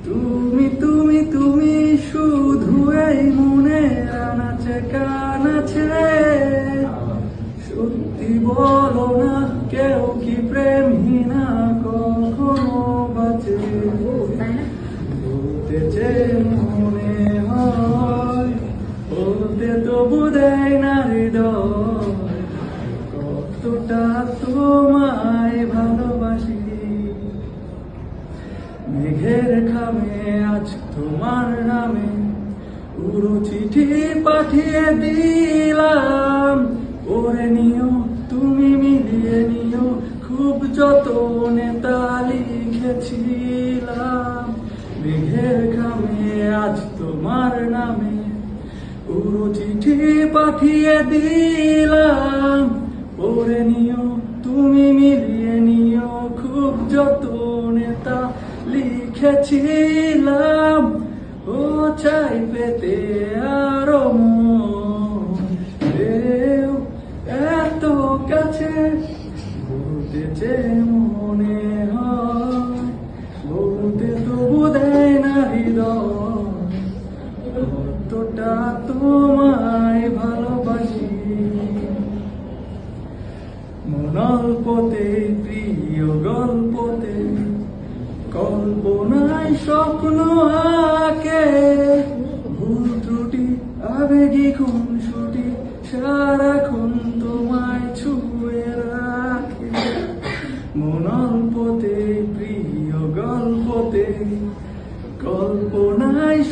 তুমি তুমি তুমি শুধু এই মনে আনাচে কানাচে, সত্যি বলো না কেউ কি প্রেমহীনা কখনো বাঁচে? বলতে যে মনে হয়, বলতে তবু দেয় না হৃদয়, কতটা তোমায় ভালোবাসি। মেঘের খামে আজ তোমার নামে পুরো চিঠি পাঠিয়ে দিলাম, পড়ে নিও তুমি মিলিয়ে নিও, খুব যতনে তা লিখেছিলাম। মেঘের খামে আজ তোমার নামে পুরো চিঠি পাঠিয়ে দিলাম, পড়ে নিও তুমি মিলিয়ে নিও, খুব যতনে তা লিখেছিলাম। ও চাই পেতে আরো মনেও এত কাছে, বলতে যে মনে হয়, বলতে তবু দেয় না হৃদয়, কতটা তোমায় ভালোবাসি। মনল্পতে প্রিয় গল্পতে কল্পনায় স্বপ্ন আঁকে, ভুল ত্রুটি আবেগী খুনসুটি সারাক্ষণ তোমায় ছুঁয়ে রাখে। মনল্পতে প্রিয় গল্পতে কল্পনায়